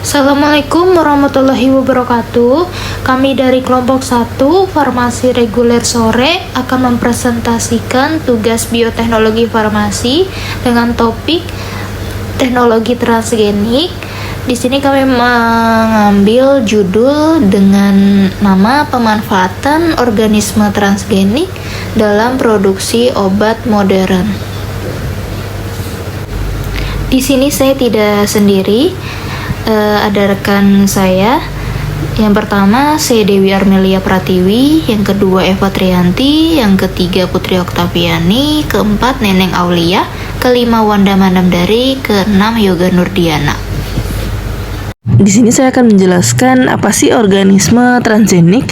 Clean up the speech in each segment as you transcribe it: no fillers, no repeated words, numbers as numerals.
Assalamualaikum warahmatullahi wabarakatuh. Kami dari kelompok 1 Farmasi Reguler Sore akan mempresentasikan tugas bioteknologi farmasi dengan topik teknologi transgenik. Di sini kami mengambil judul dengan nama pemanfaatan organisme transgenik dalam produksi obat modern. Di sini saya tidak sendiri. Ada rekan saya. Yang pertama saya Dewi Armelia Pratiwi, yang kedua Eva Trianti, yang ketiga Putri Oktaviani, keempat Neneng Aulia, kelima Wanda Mandamdari, keenam Yoga Nurdiana. Di sini saya akan menjelaskan apa sih organisme transgenik.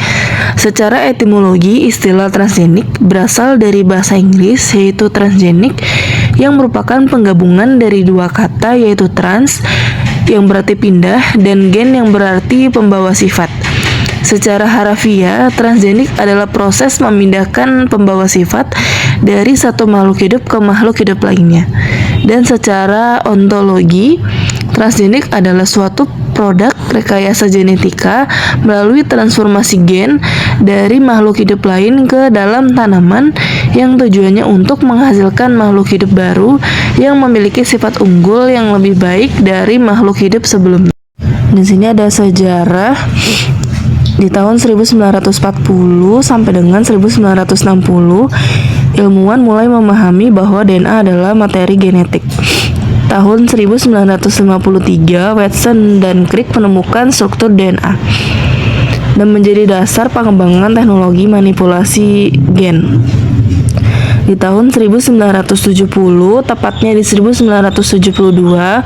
Secara etimologi, istilah transgenik berasal dari bahasa Inggris yaitu transgenik, yang merupakan penggabungan dari dua kata yaitu trans yang berarti pindah dan gen yang berarti pembawa sifat. Secara harafiah, transgenik adalah proses memindahkan pembawa sifat dari satu makhluk hidup ke makhluk hidup lainnya. Dan secara ontologi, transgenik adalah suatu produk rekayasa genetika melalui transformasi gen dari makhluk hidup lain ke dalam tanaman yang tujuannya untuk menghasilkan makhluk hidup baru yang memiliki sifat unggul yang lebih baik dari makhluk hidup sebelumnya. Di sini ada sejarah. Di tahun 1940 sampai dengan 1960, ilmuwan mulai memahami bahwa DNA adalah materi genetik. Tahun 1953, Watson dan Crick menemukan struktur DNA dan menjadi dasar pengembangan teknologi manipulasi gen. Di tahun 1970, tepatnya di 1972,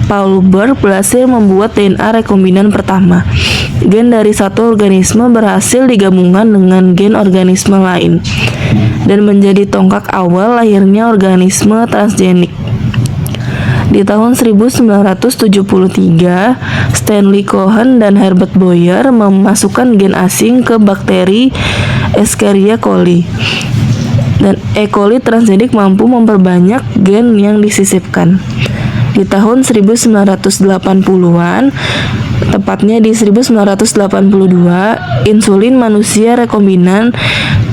Paul Berg berhasil membuat DNA rekombinan pertama. Gen dari satu organisme berhasil digabungkan dengan gen organisme lain dan menjadi tonggak awal lahirnya organisme transgenik. Di tahun 1973, Stanley Cohen dan Herbert Boyer memasukkan gen asing ke bakteri Escherichia coli. Dan E. coli transgenik mampu memperbanyak gen yang disisipkan. Di tahun 1980-an, tepatnya di 1982, insulin manusia rekombinan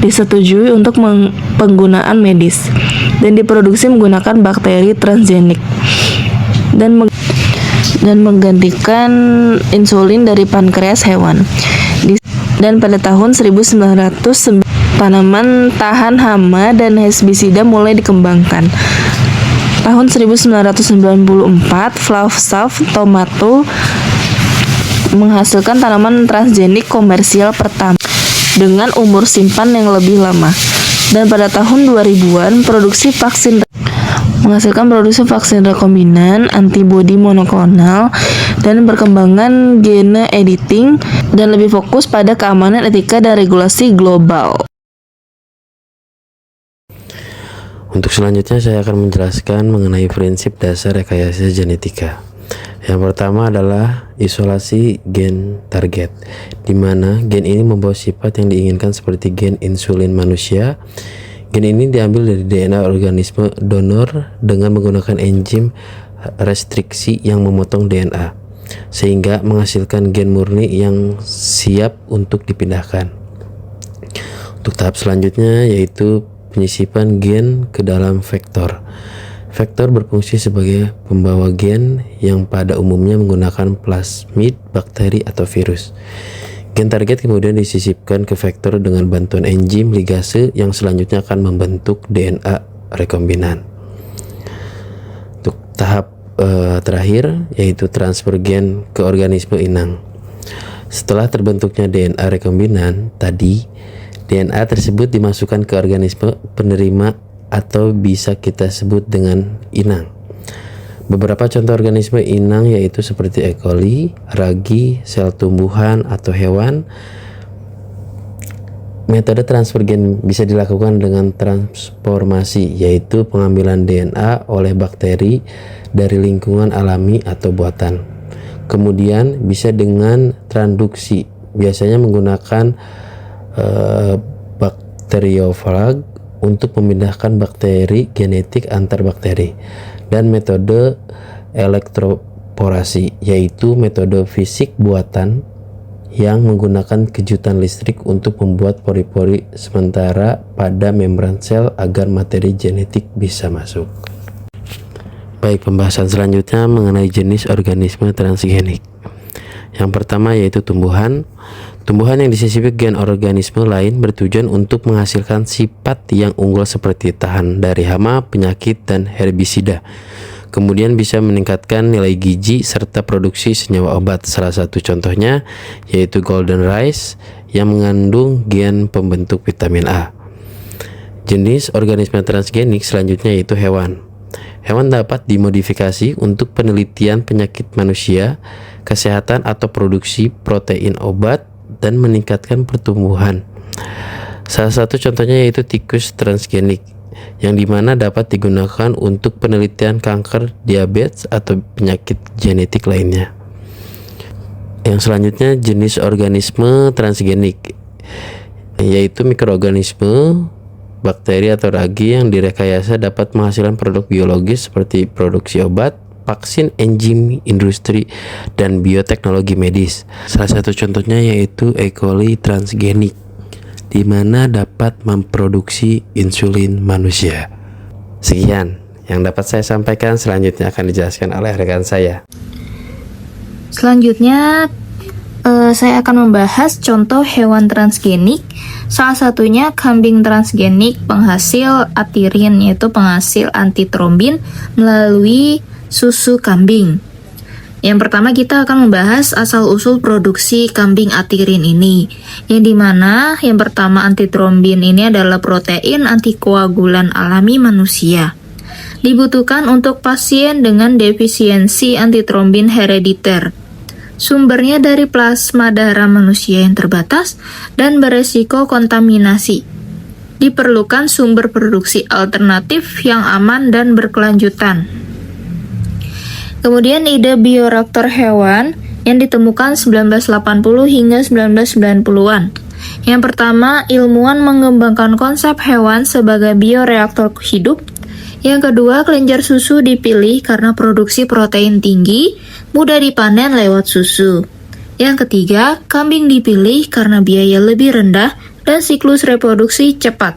disetujui untuk penggunaan medis dan diproduksi menggunakan bakteri transgenik dan menggantikan insulin dari pankreas hewan. Dan pada tahun 1990, tanaman tahan hama dan herbisida mulai dikembangkan. Tahun 1994, Flagstaff Tomato menghasilkan tanaman transgenik komersial pertama dengan umur simpan yang lebih lama. Dan pada tahun 2000-an, menghasilkan produksi vaksin rekombinan, antibodi monoklonal, dan perkembangan gene editing, dan lebih fokus pada keamanan, etika, dan regulasi global. Untuk selanjutnya saya akan menjelaskan mengenai prinsip dasar rekayasa genetika. Yang pertama adalah isolasi gen target, di mana gen ini membawa sifat yang diinginkan seperti gen insulin manusia. Gen ini diambil dari DNA organisme donor dengan menggunakan enzim restriksi yang memotong DNA, sehingga menghasilkan gen murni yang siap untuk dipindahkan. Untuk tahap selanjutnya yaitu penyisipan gen ke dalam vektor. Vektor berfungsi sebagai pembawa gen yang pada umumnya menggunakan plasmid, bakteri, atau virus. Gen target kemudian disisipkan ke vektor dengan bantuan enzim ligase yang selanjutnya akan membentuk DNA rekombinan. Untuk tahap terakhir yaitu transfer gen ke organisme inang. Setelah terbentuknya DNA rekombinan tadi, DNA tersebut dimasukkan ke organisme penerima atau bisa kita sebut dengan inang. Beberapa contoh organisme inang yaitu seperti E. coli, ragi, sel tumbuhan atau hewan. Metode transfer gen bisa dilakukan dengan transformasi, yaitu pengambilan DNA oleh bakteri dari lingkungan alami atau buatan. Kemudian bisa dengan transduksi, biasanya menggunakan bakteriofag untuk memindahkan bakteri genetik antar bakteri, dan metode evaporasi, yaitu metode fisik buatan yang menggunakan kejutan listrik untuk membuat pori-pori sementara pada membran sel agar materi genetik bisa masuk. Baik, pembahasan selanjutnya mengenai jenis organisme transgenik. Yang pertama yaitu tumbuhan. Tumbuhan yang disisipi gen organisme lain bertujuan untuk menghasilkan sifat yang unggul seperti tahan dari hama, penyakit, dan herbisida. Kemudian bisa meningkatkan nilai gizi serta produksi senyawa obat. Salah satu contohnya yaitu golden rice yang mengandung gen pembentuk vitamin A. Jenis organisme transgenik selanjutnya yaitu hewan. Hewan dapat dimodifikasi untuk penelitian penyakit manusia, kesehatan atau produksi protein obat, dan meningkatkan pertumbuhan. Salah satu contohnya yaitu tikus transgenik, yang dimana dapat digunakan untuk penelitian kanker, diabetes, atau penyakit genetik lainnya. Yang selanjutnya jenis organisme transgenik, yaitu mikroorganisme, bakteri atau ragi yang direkayasa dapat menghasilkan produk biologis seperti produksi obat, vaksin, enzim, industri, dan bioteknologi medis. Salah satu contohnya yaitu E. coli transgenik, di mana dapat memproduksi insulin manusia. Sekian yang dapat saya sampaikan, selanjutnya akan dijelaskan oleh rekan saya. Selanjutnya saya akan membahas contoh hewan transgenik. Salah satunya kambing transgenik penghasil atirin, yaitu penghasil antitrombin melalui susu kambing. Yang pertama kita akan membahas asal-usul produksi kambing atirin ini, yang dimana yang pertama antitrombin ini adalah protein antikoagulan alami manusia. Dibutuhkan untuk pasien dengan defisiensi antitrombin herediter. Sumbernya dari plasma darah manusia yang terbatas dan beresiko kontaminasi. Diperlukan sumber produksi alternatif yang aman dan berkelanjutan. Kemudian ide bioreaktor hewan yang ditemukan 1980 hingga 1990-an. Yang pertama, ilmuwan mengembangkan konsep hewan sebagai bioreaktor hidup. Yang kedua, kelenjar susu dipilih karena produksi protein tinggi, mudah dipanen lewat susu. Yang ketiga, kambing dipilih karena biaya lebih rendah dan siklus reproduksi cepat.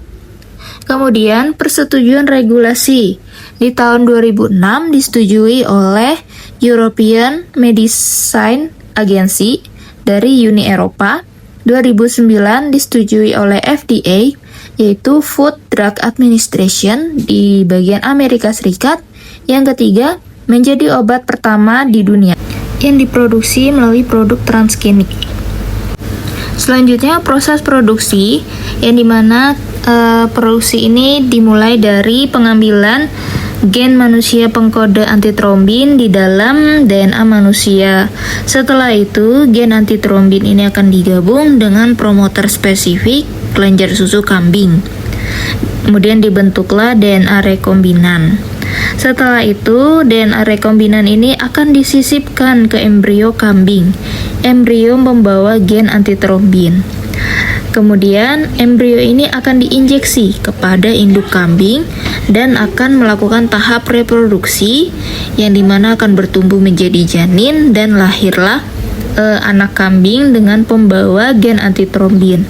Kemudian, persetujuan regulasi. Di tahun 2006 disetujui oleh European Medicine Agency dari Uni Eropa. 2009 disetujui oleh FDA, yaitu Food Drug Administration di bagian Amerika Serikat. Yang ketiga, menjadi obat pertama di dunia yang diproduksi melalui produk transgenik. Selanjutnya proses produksi, yang dimana produksi ini dimulai dari pengambilan gen manusia pengkode antitrombin di dalam DNA manusia. Setelah itu, gen antitrombin ini akan digabung dengan promoter spesifik kelenjar susu kambing. Kemudian dibentuklah DNA rekombinan. Setelah itu, DNA rekombinan ini akan disisipkan ke embrio kambing. Embrio membawa gen antitrombin. Kemudian, embrio ini akan diinjeksi kepada induk kambing dan akan melakukan tahap reproduksi, yang dimana akan bertumbuh menjadi janin dan lahirlah anak kambing dengan pembawa gen antitrombin.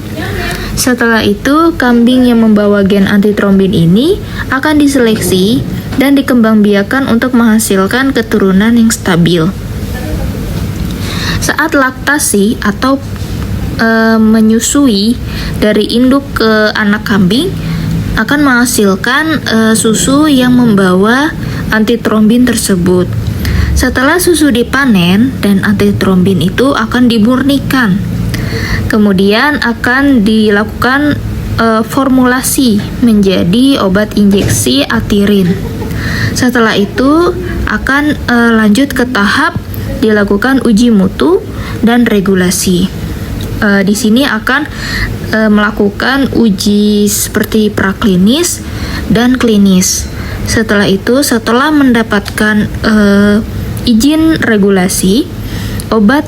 Setelah itu, kambing yang membawa gen antitrombin ini akan diseleksi dan dikembangbiakan untuk menghasilkan keturunan yang stabil. Saat laktasi atau menyusui dari induk ke anak kambing akan menghasilkan susu yang membawa antitrombin tersebut. Setelah susu dipanen dan antitrombin itu akan dimurnikan. Kemudian akan dilakukan formulasi menjadi obat injeksi atirin. Setelah itu akan lanjut ke tahap dilakukan uji mutu dan regulasi. Di sini akan melakukan uji seperti praklinis dan klinis. Setelah itu, setelah mendapatkan izin regulasi, obat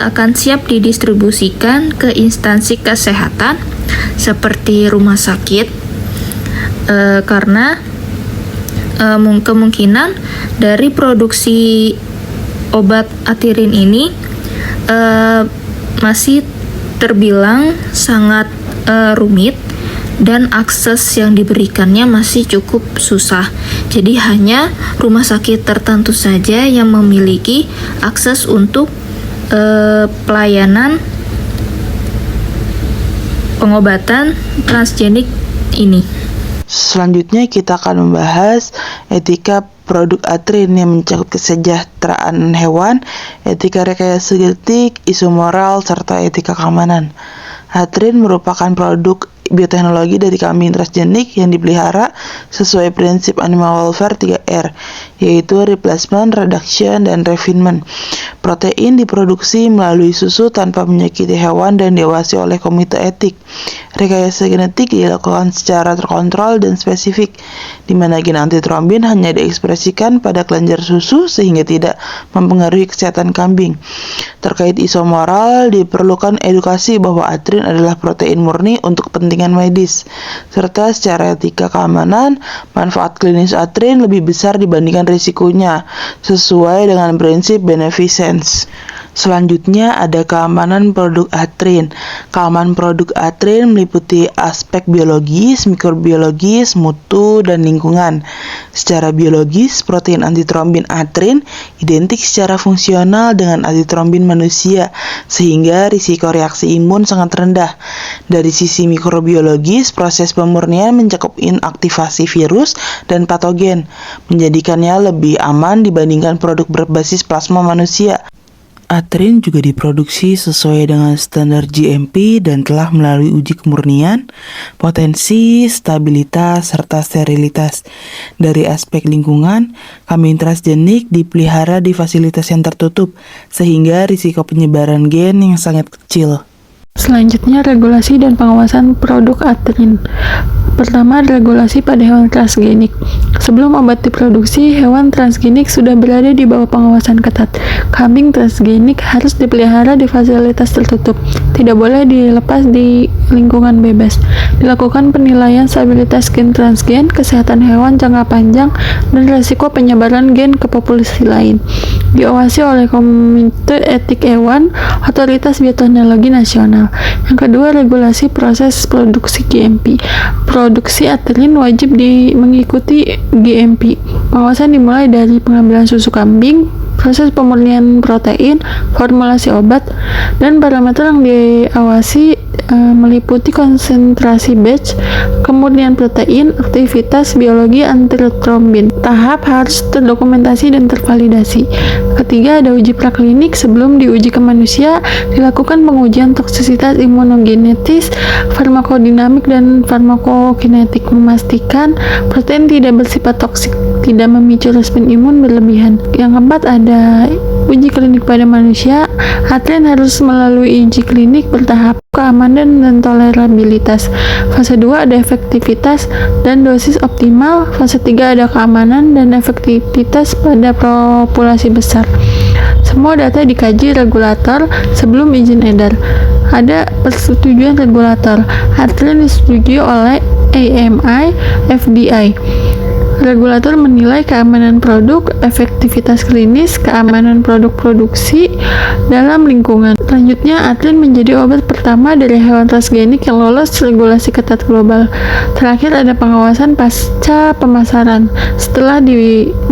akan siap didistribusikan ke instansi kesehatan seperti rumah sakit, karena kemungkinan dari produksi obat atirin ini masih terbilang sangat rumit dan akses yang diberikannya masih cukup susah. Jadi hanya rumah sakit tertentu saja yang memiliki akses untuk pelayanan pengobatan transgenik ini. Selanjutnya kita akan membahas etika produk atrin yang mencakup kesejahteraan hewan, etika rekayasa genetik, isu moral, serta etika keamanan. Atrin merupakan produk bioteknologi dari kambing transgenik yang dipelihara sesuai prinsip animal welfare 3R, yaitu replacement, reduction, dan refinement. Protein diproduksi melalui susu tanpa menyakiti hewan dan diawasi oleh komite etik. Rekayasa genetik dilakukan secara terkontrol dan spesifik, di mana gen antitrombin hanya diekspresikan pada kelenjar susu sehingga tidak mempengaruhi kesehatan kambing. Terkait isu moral, diperlukan edukasi bahwa atrin adalah protein murni untuk kepentingan medis, serta secara etika keamanan, manfaat klinis atrin lebih besar dibandingkan risikonya, sesuai dengan prinsip beneficence. Selanjutnya ada keamanan produk atrin. Keamanan produk atrin meliputi aspek biologis, mikrobiologis, mutu, dan lingkungan. Secara biologis, protein antitrombin atrin identik secara fungsional dengan antitrombin manusia, sehingga risiko reaksi imun sangat rendah. Dari sisi mikrobiologis, proses pemurnian mencakup inaktivasi virus dan patogen, menjadikannya lebih aman dibandingkan produk berbasis plasma manusia. Atrin juga diproduksi sesuai dengan standar GMP dan telah melalui uji kemurnian, potensi, stabilitas, serta sterilitas. Dari aspek lingkungan, kambing transgenik dipelihara di fasilitas yang tertutup, sehingga risiko penyebaran gen yang sangat kecil. Selanjutnya, regulasi dan pengawasan produk atrin. Pertama, regulasi pada hewan transgenik. Sebelum obat diproduksi, hewan transgenik sudah berada di bawah pengawasan ketat. Kambing transgenik harus dipelihara di fasilitas tertutup, tidak boleh dilepas di lingkungan bebas. Dilakukan penilaian stabilitas gen transgen, kesehatan hewan jangka panjang, dan risiko penyebaran gen ke populasi lain. Diawasi oleh Komite Etik Hewan, Otoritas Bioteknologi Nasional. Yang kedua, regulasi proses produksi GMP. Produksi atrin wajib mengikuti GMP. Pengawasan dimulai dari pengambilan susu kambing, proses pemurnian protein, formulasi obat, dan parameter yang diawasi meliputi konsentrasi batch, kemurnian protein, aktivitas biologi antitrombin. Tahap harus terdokumentasi dan tervalidasi. Ketiga, ada uji praklinik. Sebelum diuji ke manusia, dilakukan pengujian toksisitas imunogenetis, farmakodinamik, dan farmakokinetik, memastikan protein tidak bersifat toksik, tidak memicu respon imun berlebihan. Yang keempat, ada uji klinik pada manusia. Atrin harus melalui uji klinik bertahap, keamanan dan tolerabilitas. Fase 2 ada efektivitas dan dosis optimal. Fase 3 ada keamanan dan efektivitas pada populasi besar. Semua data dikaji regulator sebelum izin edar. Ada persetujuan regulator. Atrin disetujui oleh AMI, FDA. Regulator menilai keamanan produk, efektivitas klinis, keamanan produk produksi dalam lingkungan. Selanjutnya, atrin menjadi obat pertama dari hewan transgenik yang lolos regulasi ketat global. Terakhir, ada pengawasan pasca pemasaran. Setelah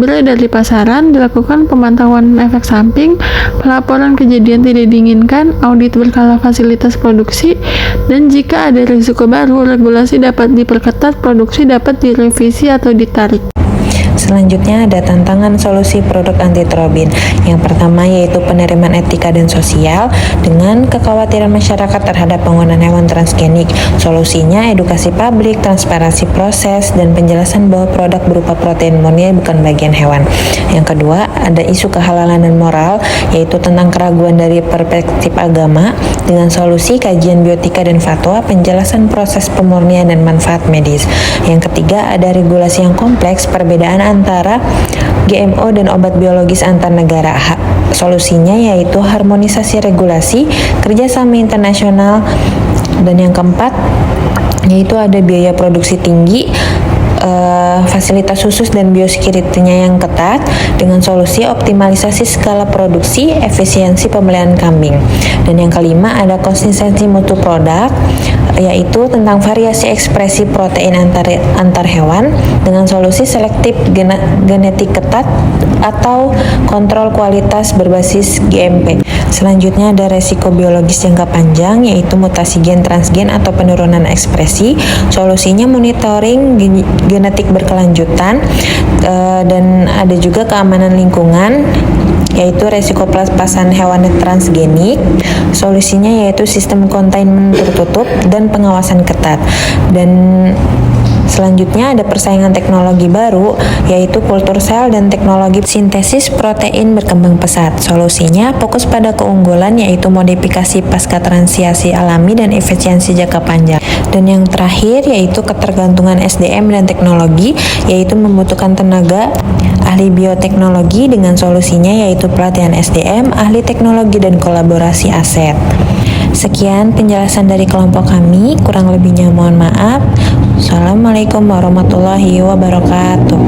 beredar di pasaran, dilakukan pemantauan efek samping, pelaporan kejadian tidak diinginkan, audit berkala fasilitas produksi, dan jika ada risiko baru, regulasi dapat diperketat, produksi dapat direvisi atau ditarik. Selanjutnya ada tantangan solusi produk antitrombin. Yang pertama yaitu penerimaan etika dan sosial dengan kekhawatiran masyarakat terhadap penggunaan hewan transgenik. Solusinya edukasi publik, transparansi proses, dan penjelasan bahwa produk berupa protein murni bukan bagian hewan. Yang kedua ada isu kehalalan dan moral, yaitu tentang keraguan dari perspektif agama dengan solusi kajian biotika dan fatwa, penjelasan proses pemurnian dan manfaat medis. Yang ketiga ada regulasi yang kompleks, perbedaan antara GMO dan obat biologis antar negara. Solusinya yaitu harmonisasi regulasi, kerjasama internasional, dan yang keempat yaitu ada biaya produksi tinggi, fasilitas khusus dan biosecurity-nya yang ketat dengan solusi optimalisasi skala produksi, efisiensi pemeliharaan kambing. Dan yang kelima ada konsistensi mutu produk, yaitu tentang variasi ekspresi protein antar hewan dengan solusi selektif genetik ketat atau kontrol kualitas berbasis GMP. Selanjutnya ada resiko biologis jangka panjang, yaitu mutasi gen, transgen atau penurunan ekspresi. Solusinya monitoring genetik berkelanjutan, dan ada juga keamanan lingkungan, yaitu resiko pelepasan hewan transgenik. Solusinya yaitu sistem containment tertutup dan pengawasan ketat. Dan selanjutnya ada persaingan teknologi baru, yaitu kultur sel dan teknologi sintesis protein berkembang pesat. Solusinya fokus pada keunggulan, yaitu modifikasi pasca transiasi alami dan efisiensi jangka panjang. Dan yang terakhir yaitu ketergantungan SDM dan teknologi, yaitu membutuhkan tenaga ahli bioteknologi dengan solusinya yaitu pelatihan SDM, ahli teknologi dan kolaborasi aset. Sekian penjelasan dari kelompok kami, kurang lebihnya mohon maaf. Assalamualaikum warahmatullahi wabarakatuh.